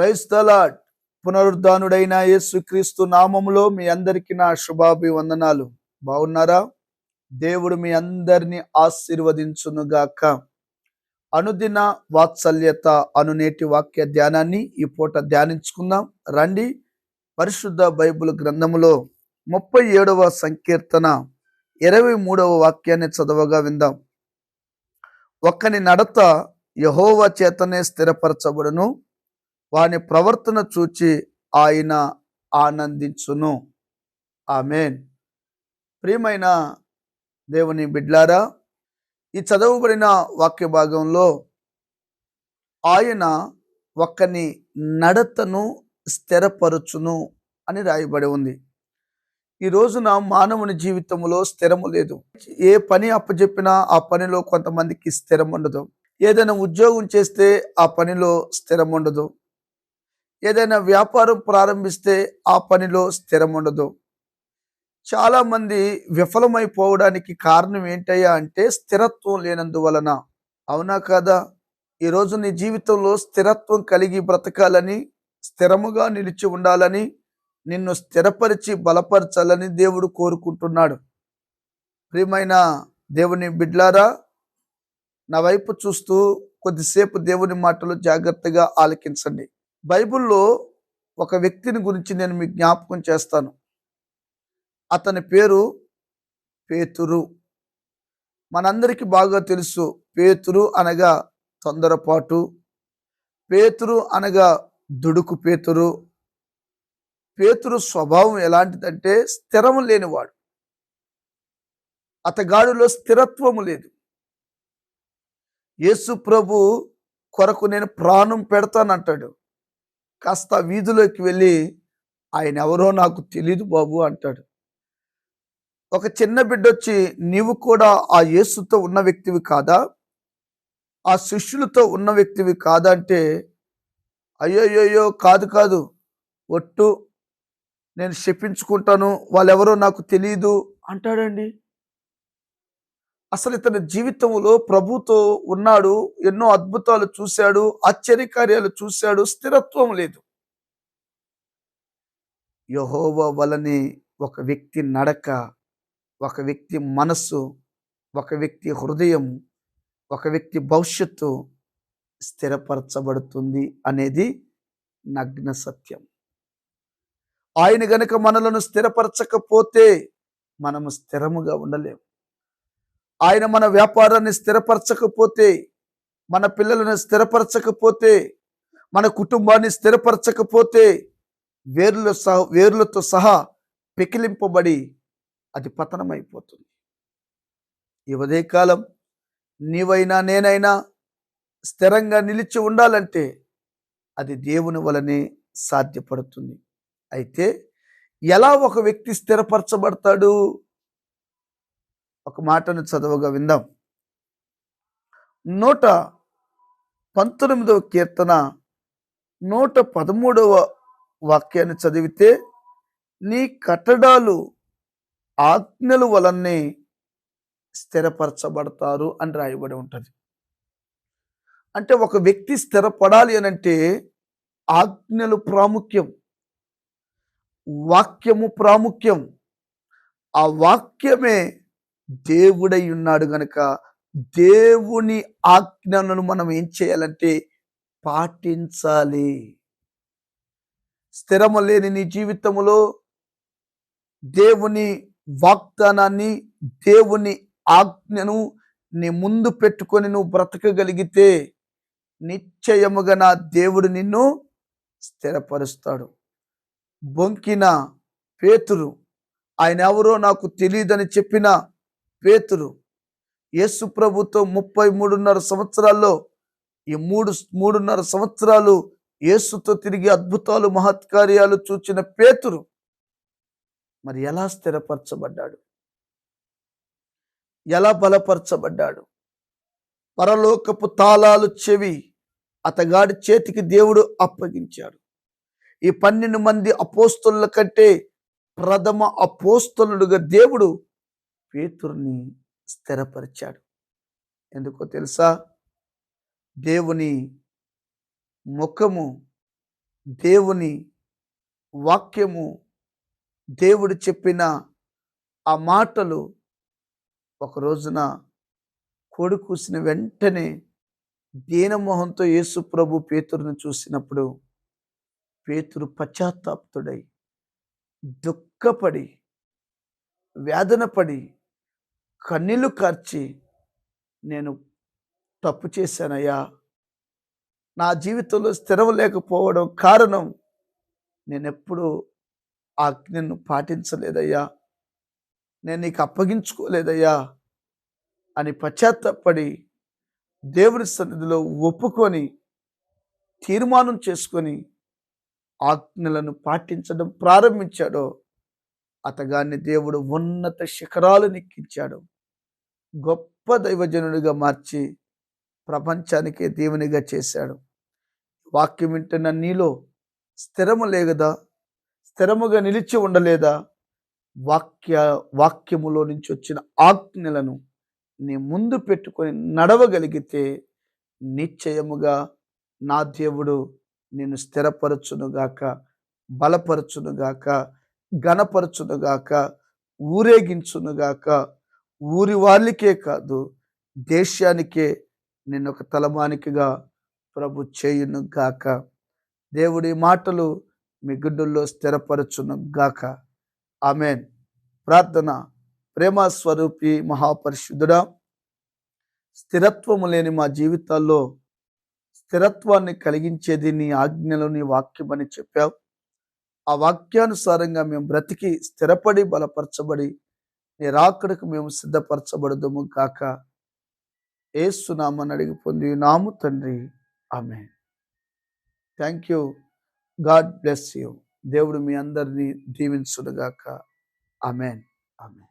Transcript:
Praise the lord. పునరుద్ధానుడైన యేసుక్రీస్తు నామములో మీ అందరికీ నా శుభాభివందనాలు. బాగున్నారా? దేవుడు మీ అందరినీ ఆశీర్వదించునుగాక. అనుదిన వాత్సల్యత అను నేటి వాక్య ధ్యానాన్ని ఈ పూట ధ్యానించుకుందాం రండి. పరిశుద్ధ బైబిల్ గ్రంథములో 37వ సంకీర్తన 23వ వాక్యాన్ని చదవగా విందాం. ఒక్కని నడత యెహోవా చేతనే స్థిరపరచబడును, వాని ప్రవర్తన చూచి ఆయన ఆనందించును. ఆమేన్. ప్రియమైన దేవుని బిడ్లారా, ఈ చదవబడిన వాక్య భాగంలో ఆయన ఒక్కని నడతను స్థిరపరచును అని రాయబడి ఉంది. ఈ రోజున మానవుని జీవితంలో స్థిరము లేదు. ఏ పని అప్పచెప్పినా ఆ పనిలో కొంతమందికి స్థిరం ఉండదు. ఏదైనా ఉద్యోగం చేస్తే ఆ పనిలో స్థిరం ఉండదు. ఏదైనా వ్యాపారం ప్రారంభిస్తే ఆ పనిలో స్థిరం ఉండదు. చాలా మంది విఫలమైపోవడానికి కారణం ఏంటయ్యా అంటే స్థిరత్వం లేనందువలన. అవునా కాదా? ఈరోజు నీ జీవితంలో స్థిరత్వం కలిగి బ్రతకాలని, స్థిరముగా నిలిచి ఉండాలని, నిన్ను స్థిరపరిచి బలపరచాలని దేవుడు కోరుకుంటున్నాడు. ప్రియమైన దేవుని బిడ్లారా, నా వైపు చూస్తూ కొద్దిసేపు దేవుని మాటలు జాగ్రత్తగా ఆలకించండి. బైబిల్లో ఒక వ్యక్తిని గురించి నేను మీకు జ్ఞాపకం చేస్తాను. అతని పేరు పేతురు. మనందరికీ బాగా తెలుసు, పేతురు అనగా తొందరపాటు, పేతురు అనగా దుడుకు పేతురు. పేతురు స్వభావం ఎలాంటిదంటే స్థిరము లేనివాడు. అతగాడిలో స్థిరత్వము లేదు. యేసు ప్రభు కొరకు నేను ప్రాణం పెడతానంటాడు. కాస్త వీధిలోకి వెళ్ళి ఆయన ఎవరో నాకు తెలీదు బాబు అంటాడు. ఒక చిన్న బిడ్డ వచ్చి నీవు కూడా ఆ యేసుతో ఉన్న వ్యక్తివి కాదా, ఆ శిష్యులతో ఉన్న వ్యక్తివి కాదా అంటే, అయ్యోయ్యో కాదు కాదు, ఒట్టు, నేను శపించుకుంటాను, వాళ్ళెవరో నాకు తెలియదు అంటాడండి. అసలు ఇతని జీవితంలో ప్రభుతో ఉన్నాడు, ఎన్నో అద్భుతాలు చూశాడు, ఆశ్చర్యకార్యాలు చూశాడు, స్థిరత్వం లేదు. యెహోవా వలనే ఒక వ్యక్తి నడక, ఒక వ్యక్తి మనస్సు, ఒక వ్యక్తి హృదయం, ఒక వ్యక్తి భవిష్యత్తు స్థిరపరచబడుతుంది అనేది నగ్న సత్యం. ఆయన గనుక మనలను స్థిరపరచకపోతే మనము స్థిరముగా ఉండలేము. ఆయన మన వ్యాపారాన్ని స్థిరపరచకపోతే, మన పిల్లలను స్థిరపరచకపోతే, మన కుటుంబాన్ని స్థిరపరచకపోతే వేర్లతో సహా పెకిలింపబడి అది పతనమైపోతుంది. ఈ ఉదయకాలం నీవైనా నేనైనా స్థిరంగా నిలిచి ఉండాలంటే అది దేవుని వలనే సాధ్యపడుతుంది. అయితే ఎలా ఒక వ్యక్తి స్థిరపరచబడతాడు? ఒక మాటను చదవగా విందాం. 119వ కీర్తన 113వ వాక్యాన్ని చదివితే, నీ కట్టడాలు ఆజ్ఞల వలనే స్థిరపరచబడతారు అని రాయబడి ఉంటుంది. అంటే ఒక వ్యక్తి స్థిరపడాలి అనంటే ఆజ్ఞలు ప్రాముఖ్యం, వాక్యము ప్రాముఖ్యం. ఆ వాక్యమే దేవుడై ఉన్నాడు గనక దేవుని ఆజ్ఞలను మనం ఏం చేయాలంటే పాటించాలి. స్థిరము లేని నీ జీవితంలో దేవుని వాగ్దానాన్ని, దేవుని ఆజ్ఞను నీ ముందు పెట్టుకొని నువ్వు బ్రతకగలిగితే నిశ్చయముగా నా దేవుడు నిన్ను స్థిరపరుస్తాడు. బొంకిన పేతురు, ఆయన ఎవరో నాకు తెలియదని చెప్పిన పేతురు, యేసు ప్రభుతో 33.5 సంవత్సరాల్లో ఈ 3.5 సంవత్సరాలు యేసుతో తిరిగి అద్భుతాలు మహత్కార్యాలు చూచిన పేతురు మరి ఎలా స్థిరపరచబడ్డాడు? ఎలా బలపరచబడ్డాడు? పరలోకపు తాళాలు చెవి అతగాడి చేతికి దేవుడు అప్పగించాడు. ఈ 12 మంది అపోస్తలుల కంటే ప్రథమ అపోస్తలుడుగా దేవుడు పేతురుని స్థిరపరిచాడు. ఎందుకో తెలుసా? దేవుని ముఖము దేవుని వాక్యము, దేవుడు చెప్పిన ఆ మాటలు ఒక రోజున కోడి కూసిన వెంటనే దీనమొహంతో యేసు ప్రభు పేతురుని చూసినప్పుడు పేతురు పశ్చాత్తాపుడై దుఃఖపడి వేదనపడి కన్నీళ్లు కార్చి, నేను తప్పు చేశానయ్యా, నా జీవితంలో స్థిరం లేకపోవడం కారణం నేనెప్పుడు ఆజ్ఞను పాటించలేదయ్యా, నేను నీకు అప్పగించుకోలేదయ్యా అని పశ్చాత్తాపడి దేవుని సన్నిధిలో ఒప్పుకొని తీర్మానం చేసుకొని ఆజ్ఞలను పాటించడం ప్రారంభించాడో అతగాన్ని దేవుడు ఉన్నత శిఖరాలను ఎక్కించాడు. గొప్ప దైవజనుడిగా మార్చి ప్రపంచానికే దేవునిగా చేశాడు. వాక్యం వింటున్న నీలో స్థిరము లేగదా? స్థిరముగా నిలిచి ఉండలేదా? వాక్యములో నుంచి వచ్చిన ఆజ్ఞలను నీ ముందు పెట్టుకొని నడవగలిగితే నిశ్చయముగా నా దేవుడు నిన్ను స్థిరపరచునుగాక, బలపరచునుగాక, ఘనపరచునుగాక, ఊరేగించునుగాక. ఊరి వాళ్ళకే కాదు, దేశానికే నిన్నొక తలమానికిగా ప్రభు చేయునుగాక. దేవుడి మాటలు మీ గుండెల్లో స్థిరపరచునుగాక. ఆమెన్. ప్రార్థన. ప్రేమ స్వరూపి మహాపరిశుద్ధుడా, స్థిరత్వము లేని మా జీవితాల్లో స్థిరత్వాన్ని కలిగించేది నీ ఆజ్ఞలు, నీ వాక్యం అని చెప్పావు. ఆ వాక్యానుసారంగా మేము బ్రతికి స్థిరపడి బలపరచబడి నీ రాకడకు మేము సిద్ధపరచబడదుము కాక. యేసు నామమున అడిగి పొంది నాము తండ్రి. Amen. Thank you. God bless you. దేవుడు మీ అందరినీ దీవించునుగాక. ఆమేన్. ఆమేన్.